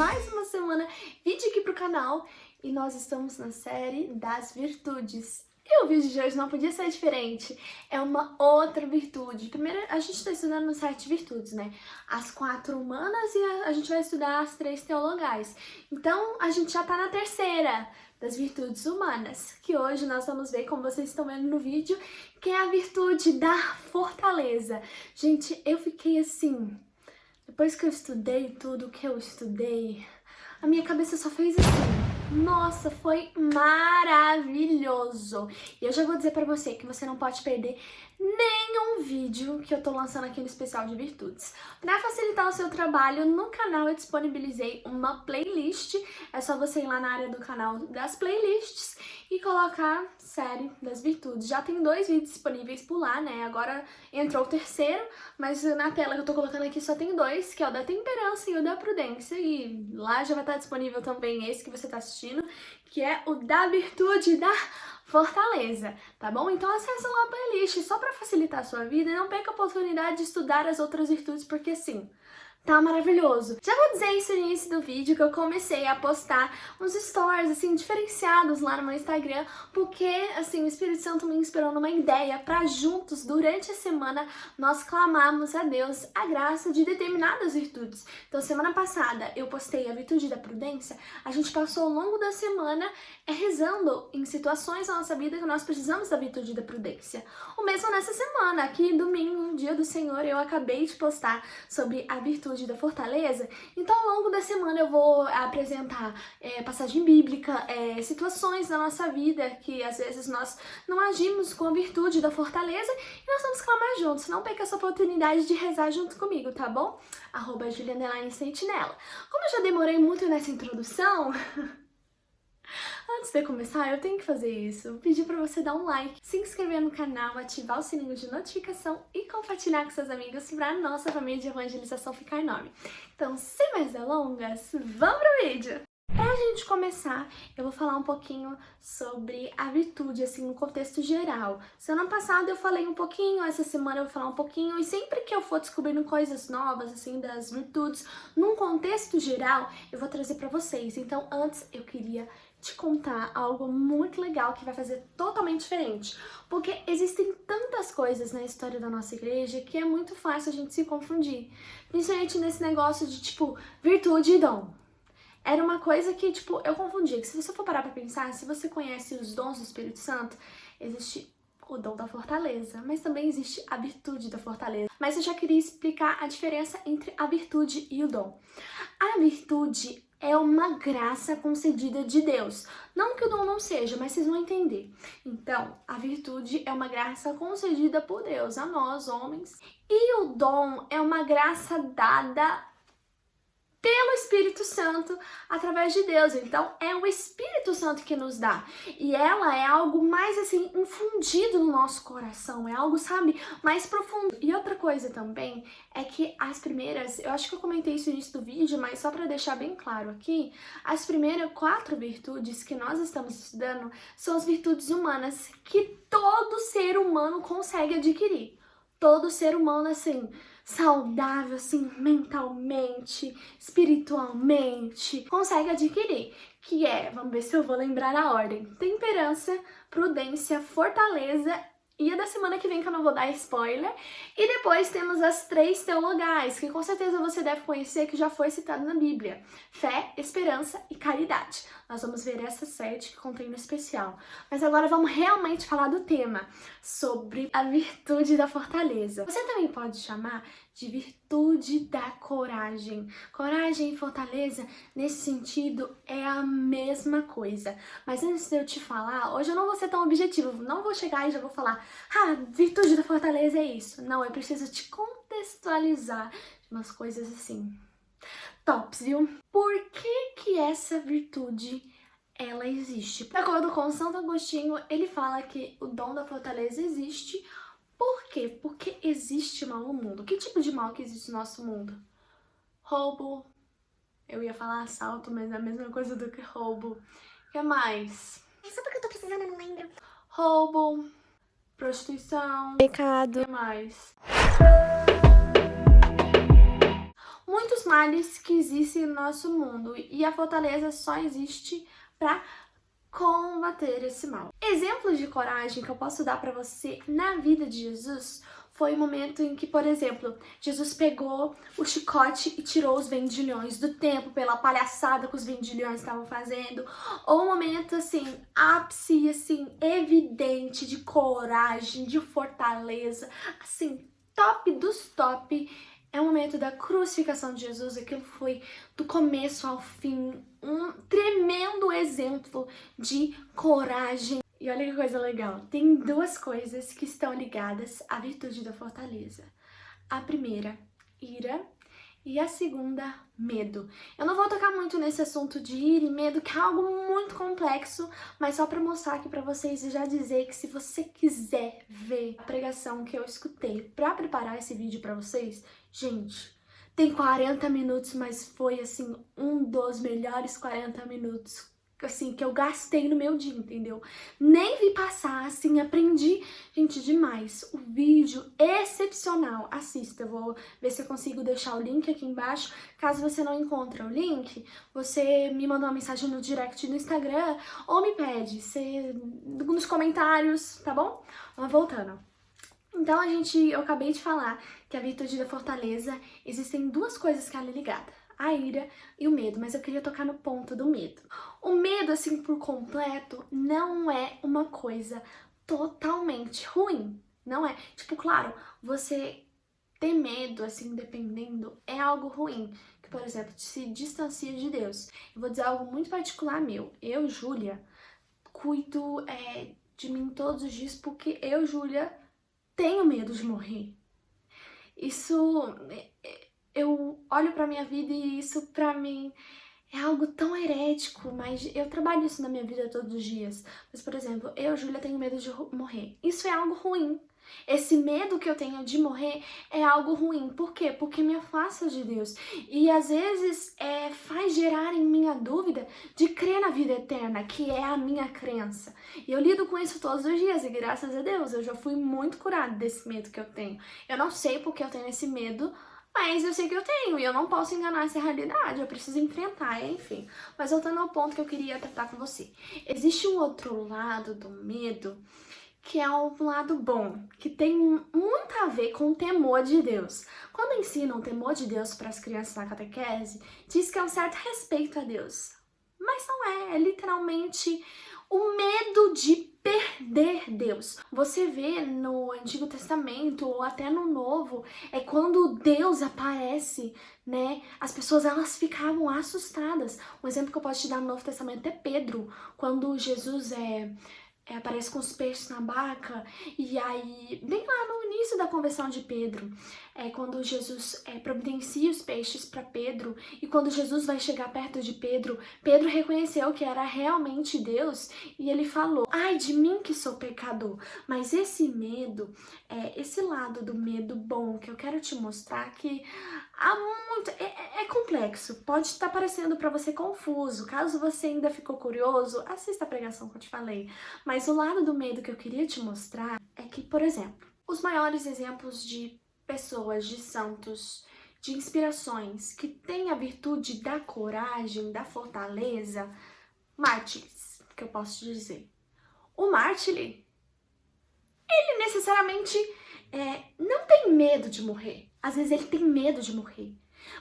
mais uma semana, vídeo aqui pro canal e nós estamos na série das virtudes. E o vídeo de hoje não podia ser diferente, é uma outra virtude. Primeiro, a gente está estudando no 7 virtudes, né? As 4 humanas e a gente vai estudar as 3 teologais. Então, a gente já tá na terceira das virtudes humanas, que hoje nós vamos ver, como vocês estão vendo no vídeo, que é a virtude da fortaleza. Gente, eu fiquei assim, depois que eu estudei tudo que eu estudei, a minha cabeça só fez assim. Nossa, foi maravilhoso! E eu já vou dizer pra você que você não pode perder nenhum vídeo que eu tô lançando aqui no especial de virtudes. Pra facilitar o seu trabalho, no canal eu disponibilizei uma playlist. É só você ir lá na área do canal das playlists e colocar série das virtudes. Já tem 2 vídeos disponíveis por lá, né? Agora entrou o terceiro, mas na tela que eu tô colocando aqui só tem 2, que é o da temperança e o da prudência. E lá já vai estar disponível também esse que você tá assistindo, que é o da virtude da fortaleza, tá bom? Então acessa lá a playlist só pra facilitar a sua vida e não perca a oportunidade de estudar as outras virtudes, porque sim, tá maravilhoso. Já vou dizer isso no início do vídeo, que eu comecei a postar uns stories, assim, diferenciados lá no meu Instagram, porque, assim, o Espírito Santo me inspirou numa ideia pra juntos, durante a semana, nós clamarmos a Deus a graça de determinadas virtudes. Então, semana passada, eu postei a virtude da prudência, a gente passou ao longo da semana rezando em situações da nossa vida que nós precisamos da virtude da prudência. O mesmo nessa semana, aqui, domingo, dia do Senhor, eu acabei de postar sobre a virtude da fortaleza. Então, ao longo da semana eu vou apresentar passagem bíblica, situações da nossa vida que às vezes nós não agimos com a virtude da fortaleza e nós vamos clamar juntos. Não perca essa oportunidade de rezar junto comigo, tá bom? @Julia_Sentinela. Como eu já demorei muito nessa introdução, antes de começar, eu tenho que fazer isso. Pedir pra você dar um like, se inscrever no canal, ativar o sininho de notificação e compartilhar com seus amigos pra nossa família de evangelização ficar enorme. Então, sem mais delongas, vamos pro vídeo! Pra gente começar, eu vou falar um pouquinho sobre a virtude, assim, no contexto geral. Semana passada eu falei um pouquinho, essa semana eu vou falar um pouquinho, e sempre que eu for descobrindo coisas novas, assim, das virtudes, num contexto geral, eu vou trazer pra vocês. Então, antes, eu queria te contar algo muito legal que vai fazer totalmente diferente, porque existem tantas coisas na história da nossa igreja que é muito fácil a gente se confundir, principalmente nesse negócio de, tipo, virtude e dom. Era uma coisa que, tipo, eu confundia, que se você for parar pra pensar, se você conhece os dons do Espírito Santo, existe o dom da fortaleza, mas também existe a virtude da fortaleza. Mas eu já queria explicar a diferença entre a virtude e o dom. A virtude é uma graça concedida de Deus. Não que o dom não seja, mas vocês vão entender. Então, a virtude é uma graça concedida por Deus a nós, homens. E o dom é uma graça dada pelo Espírito Santo, através de Deus. Então, é o Espírito Santo que nos dá. E ela é algo mais, assim, infundido no nosso coração. É algo, sabe, mais profundo. E outra coisa também é que as primeiras, eu acho que eu comentei isso no início do vídeo, mas só para deixar bem claro aqui, as primeiras 4 virtudes que nós estamos estudando são as virtudes humanas que todo ser humano consegue adquirir. Todo ser humano, assim, saudável, assim, mentalmente, espiritualmente, consegue adquirir, que é, vamos ver se eu vou lembrar a ordem, temperança, prudência, fortaleza e a da semana que vem que eu não vou dar spoiler, e depois temos as 3 teologais, que com certeza você deve conhecer, que já foi citado na Bíblia, fé, esperança e caridade. Nós vamos ver essas 7 que contém no especial. Mas agora vamos realmente falar do tema, sobre a virtude da fortaleza. Você também pode chamar de virtude da coragem. Coragem e fortaleza, nesse sentido, é a mesma coisa. Mas antes de eu te falar, hoje eu não vou ser tão objetivo, não vou chegar e já vou falar, virtude da fortaleza é isso. Não, eu preciso te contextualizar umas coisas assim, tops, viu? Por que essa virtude ela existe? De acordo com Santo Agostinho, ele fala que o dom da fortaleza existe. Por quê? Porque existe mal no mundo. Que tipo de mal que existe no nosso mundo? Roubo. Eu ia falar assalto, mas é a mesma coisa do que roubo. O que mais? É só porque eu tô precisando, eu não lembro. Roubo. Prostituição. Pecado. O que mais? muitos males que existem no nosso mundo e a fortaleza só existe para combater esse mal. Exemplos de coragem que eu posso dar para você na vida de Jesus foi o momento em que, por exemplo, Jesus pegou o chicote e tirou os vendilhões do templo pela palhaçada que os vendilhões estavam fazendo, ou um momento assim, ápice, assim, evidente de coragem, de fortaleza, assim, top dos top. É o momento da crucificação de Jesus, aquilo foi do começo ao fim um tremendo exemplo de coragem. E olha que coisa legal, tem duas coisas que estão ligadas à virtude da fortaleza. A primeira, ira, e a segunda, medo. Eu não vou tocar muito nesse assunto de ira e medo, que é algo muito complexo, mas só para mostrar aqui para vocês e já dizer que se você quiser ver a pregação que eu escutei para preparar esse vídeo para vocês, gente, tem 40 minutos, mas foi assim um dos melhores 40 minutos assim que eu gastei no meu dia, entendeu? Nem vi passar, assim, aprendi, gente, demais. O vídeo excepcional. Assista, eu vou ver se eu consigo deixar o link aqui embaixo. Caso você não encontre o link, você me manda uma mensagem no direct no Instagram ou me pede nos comentários, tá bom? Mas voltando. Então, eu acabei de falar que a virtude da fortaleza, existem duas coisas que ela é ligada, a ira e o medo, mas eu queria tocar no ponto do medo. O medo, assim, por completo, não é uma coisa totalmente ruim, não é? Tipo, claro, você ter medo, assim, dependendo, é algo ruim, que, por exemplo, se distancia de Deus. Eu vou dizer algo muito particular meu. Eu, Júlia, cuido de mim todos os dias porque eu, Júlia, tenho medo de morrer. Isso, eu olho pra minha vida e isso pra mim é algo tão herético, mas eu trabalho isso na minha vida todos os dias. Mas, por exemplo, eu, Júlia, tenho medo de morrer. Isso é algo ruim. Esse medo que eu tenho de morrer é algo ruim. Por quê? Porque me afasta de Deus. E às vezes faz gerar em mim a dúvida de crer na vida eterna, que é a minha crença. E eu lido com isso todos os dias e graças a Deus eu já fui muito curada desse medo que eu tenho. Eu não sei porque eu tenho esse medo, mas eu sei que eu tenho e eu não posso enganar essa realidade, eu preciso enfrentar, enfim. Mas voltando ao ponto que eu queria tratar com você. Existe um outro lado do medo que é um lado bom, que tem muito a ver com o temor de Deus. Quando ensinam o temor de Deus para as crianças na catequese, diz que é um certo respeito a Deus. Mas não é literalmente o medo de perder Deus. Você vê no Antigo Testamento ou até no Novo, é quando Deus aparece, né? As pessoas elas ficavam assustadas. Um exemplo que eu posso te dar no Novo Testamento é Pedro, quando Jesus aparece com os peixes na barca, e aí, bem lá no início da conversão de Pedro, quando Jesus providencia os peixes para Pedro, e quando Jesus vai chegar perto de Pedro, Pedro reconheceu que era realmente Deus, e ele falou, ai de mim que sou pecador. Mas esse medo, esse lado do medo bom que eu quero te mostrar que há muito, é complexo, pode estar parecendo para você confuso. Caso você ainda ficou curioso, assista a pregação que eu te falei. Mas o lado do medo que eu queria te mostrar é que, por exemplo, os maiores exemplos de pessoas, de santos, de inspirações que têm a virtude da coragem, da fortaleza, mártires, que eu posso dizer. O mártir, ele necessariamente não tem medo de morrer. Às vezes ele tem medo de morrer,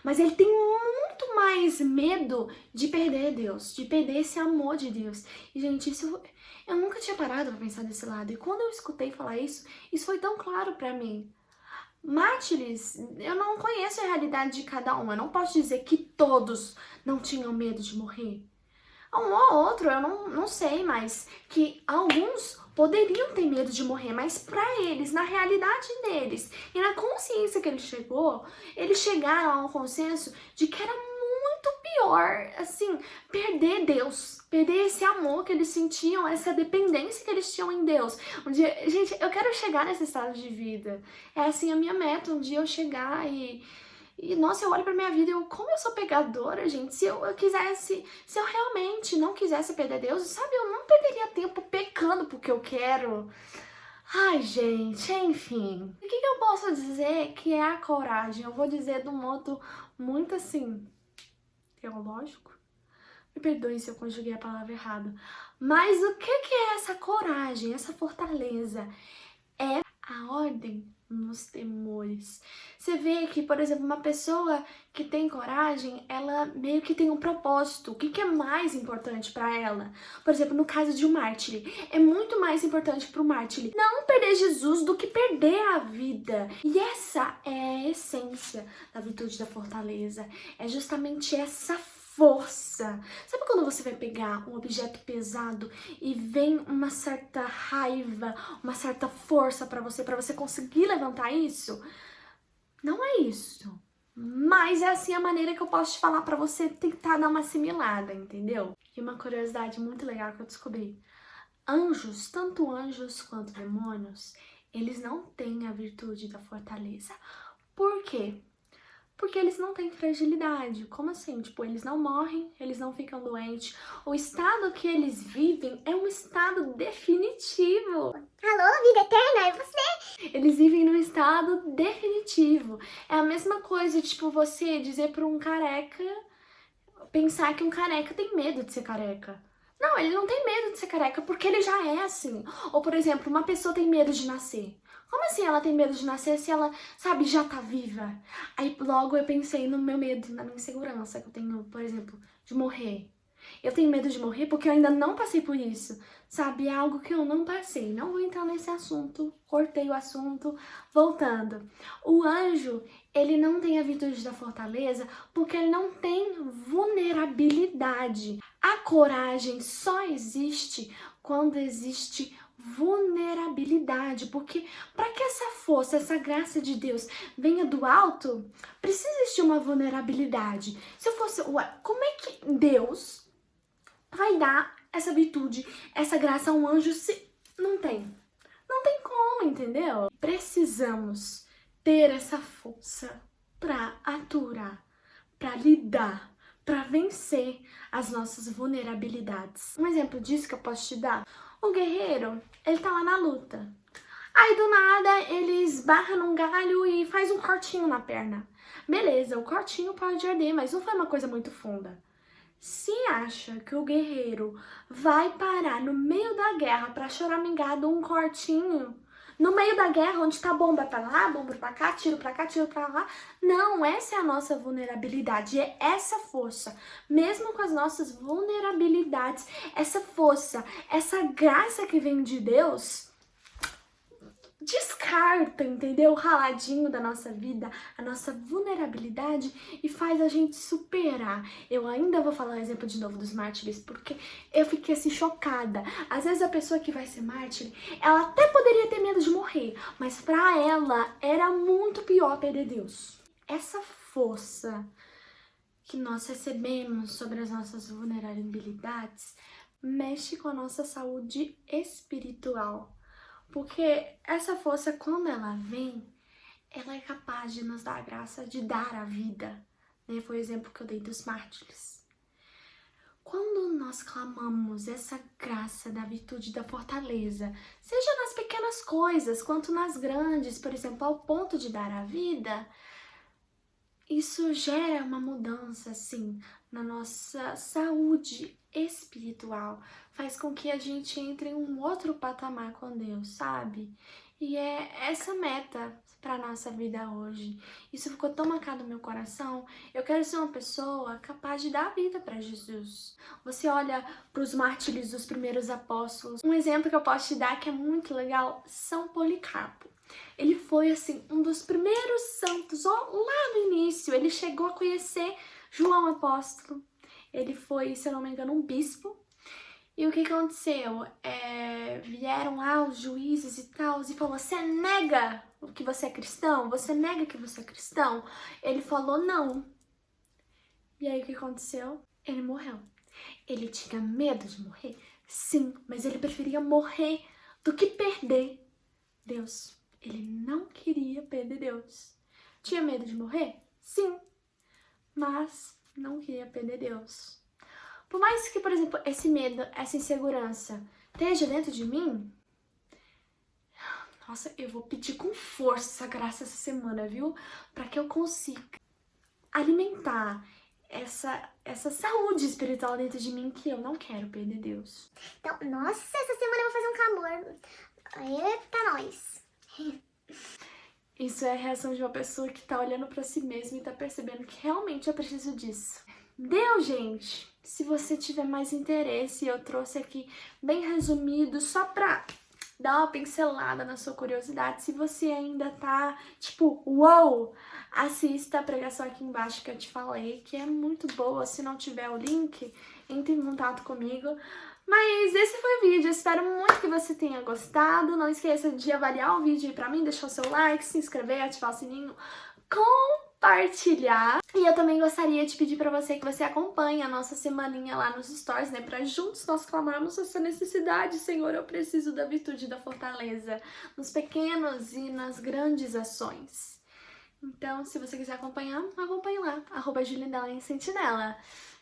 mas ele tem muito mais medo de perder Deus, de perder esse amor de Deus. E, gente, isso eu nunca tinha parado pra pensar desse lado. E quando eu escutei falar isso foi tão claro pra mim. Mártires, eu não conheço a realidade de cada um. Eu não posso dizer que todos não tinham medo de morrer. Um ou outro, eu não sei, mas que alguns poderiam ter medo de morrer, mas pra eles, na realidade deles e na consciência que eles chegaram a um consenso de que era muito pior, assim, perder Deus, perder esse amor que eles sentiam, essa dependência que eles tinham em Deus. Um dia, gente, eu quero chegar nesse estado de vida. É assim a minha meta, um dia eu chegar e nossa, eu olho pra minha vida e como eu sou pecadora, gente. Se eu realmente não quisesse perder Deus, sabe, eu não perderia tempo pecando porque eu quero. Ai, gente, enfim. O que eu posso dizer que é a coragem? Eu vou dizer de um modo muito assim, teológico. Me perdoe se eu conjuguei a palavra errado. Mas o que é essa coragem, essa fortaleza? É a ordem nos temores. Você vê que, por exemplo, uma pessoa que tem coragem, ela meio que tem um propósito. O que é mais importante para ela? Por exemplo, no caso de um mártir, é muito mais importante para o mártir não perder Jesus do que perder a vida. E essa é a essência da virtude da fortaleza. É justamente essa força. Sabe quando você vai pegar um objeto pesado e vem uma certa raiva, uma certa força para você conseguir levantar isso? Não é isso. Mas é assim a maneira que eu posso te falar para você tentar dar uma assimilada, entendeu? E uma curiosidade muito legal que eu descobri. Anjos, tanto anjos quanto demônios, eles não têm a virtude da fortaleza. Por quê? Porque eles não têm fragilidade. Como assim? Tipo, eles não morrem, eles não ficam doentes. O estado que eles vivem é um estado definitivo. Alô, vida eterna, é você? Eles vivem num estado definitivo. É a mesma coisa, tipo, você dizer para um careca, pensar que um careca tem medo de ser careca. Não, ele não tem medo de ser careca porque ele já é assim. Ou, por exemplo, uma pessoa tem medo de nascer. Como assim ela tem medo de nascer se ela, sabe, já tá viva? Aí logo eu pensei no meu medo, na minha insegurança que eu tenho, por exemplo, de morrer. Eu tenho medo de morrer porque eu ainda não passei por isso, sabe? É algo que eu não passei. Não vou entrar nesse assunto, cortei o assunto. Voltando. O anjo, ele não tem a virtude da fortaleza porque ele não tem vulnerabilidade. A coragem só existe quando existe vulnerabilidade, porque para que essa força, essa graça de Deus venha do alto, precisa existir uma vulnerabilidade. Se eu fosse, ué, como é que Deus vai dar essa virtude, essa graça a um anjo se não tem? Não tem como, entendeu? Precisamos ter essa força para aturar, para lidar, para vencer as nossas vulnerabilidades. Um exemplo disso que eu posso te dar: o guerreiro, ele tá lá na luta. Aí do nada ele esbarra num galho e faz um cortinho na perna. Beleza, o cortinho pode arder, mas não foi uma coisa muito funda. Se acha que o guerreiro vai parar no meio da guerra para choramingar de um cortinho, no meio da guerra, onde tá bomba pra lá, bomba pra cá, tiro pra cá, tiro pra lá. Não, essa é a nossa vulnerabilidade, é essa força. Mesmo com as nossas vulnerabilidades, essa força, essa graça que vem de Deus, descarta, entendeu? O raladinho da nossa vida, a nossa vulnerabilidade e faz a gente superar. Eu ainda vou falar o exemplo de novo dos mártires, porque eu fiquei assim chocada. Às vezes a pessoa que vai ser mártir, ela até poderia ter medo de morrer, mas pra ela era muito pior perder Deus. Essa força que nós recebemos sobre as nossas vulnerabilidades mexe com a nossa saúde espiritual. Porque essa força, quando ela vem, ela é capaz de nos dar a graça de dar a vida. Né? Foi o exemplo que eu dei dos mártires. Quando nós clamamos essa graça da virtude da fortaleza, seja nas pequenas coisas, quanto nas grandes, por exemplo, ao ponto de dar a vida, isso gera uma mudança, assim, na nossa saúde espiritual. Faz com que a gente entre em um outro patamar com Deus, sabe? E é essa meta para nossa vida hoje. Isso ficou tão marcado no meu coração. Eu quero ser uma pessoa capaz de dar a vida para Jesus. Você olha para os mártires dos primeiros apóstolos. Um exemplo que eu posso te dar que é muito legal, São Policarpo. Ele foi, assim, um dos primeiros santos, lá no início. Ele chegou a conhecer João Apóstolo. Ele foi, se eu não me engano, um bispo. E o que aconteceu? Vieram lá os juízes e tal, e falou: você nega que você é cristão? Você nega que você é cristão? Ele falou não. E aí o que aconteceu? Ele morreu. Ele tinha medo de morrer? Sim, mas ele preferia morrer do que perder Deus. Ele não queria perder Deus. Tinha medo de morrer? Sim, mas não queria perder Deus. Por mais que, por exemplo, esse medo, essa insegurança esteja dentro de mim, Nossa, eu vou pedir com força graça essa semana, viu? Pra que eu consiga alimentar essa saúde espiritual dentro de mim que eu não quero perder, Deus. Então, nossa, essa semana eu vou fazer um clamor. Eita, nós. Isso é a reação de uma pessoa que tá olhando pra si mesma e tá percebendo que realmente eu preciso disso. Deu, gente? Se você tiver mais interesse, eu trouxe aqui bem resumido, só pra dar uma pincelada na sua curiosidade. Se você ainda tá, tipo, uou, assista a pregação aqui embaixo que eu te falei, que é muito boa. Se não tiver o link, entre em contato comigo. Mas esse foi o vídeo, espero muito que você tenha gostado. Não esqueça de avaliar o vídeo aí pra mim, deixar o seu like, se inscrever, ativar o sininho, compartilhar. E eu também gostaria de pedir pra você que você acompanhe a nossa semaninha lá nos stories, né? Pra juntos nós clamarmos essa necessidade. Senhor, eu preciso da virtude e da fortaleza nos pequenos e nas grandes ações. Então, se você quiser acompanhar, acompanhe lá, @JuliaSentinela.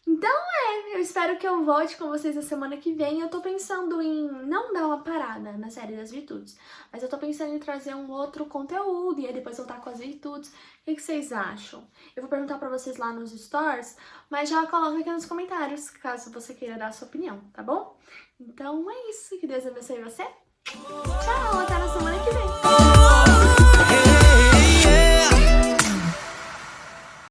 Então eu espero que eu volte com vocês na semana que vem. Eu tô pensando em não dar uma parada na série das virtudes, mas eu tô pensando em trazer um outro conteúdo e aí depois voltar com as virtudes. O que vocês acham? Eu vou perguntar pra vocês lá nos stories, mas já coloca aqui nos comentários, caso você queira dar a sua opinião, tá bom? Então é isso, que Deus abençoe você. Tchau, até na semana que vem!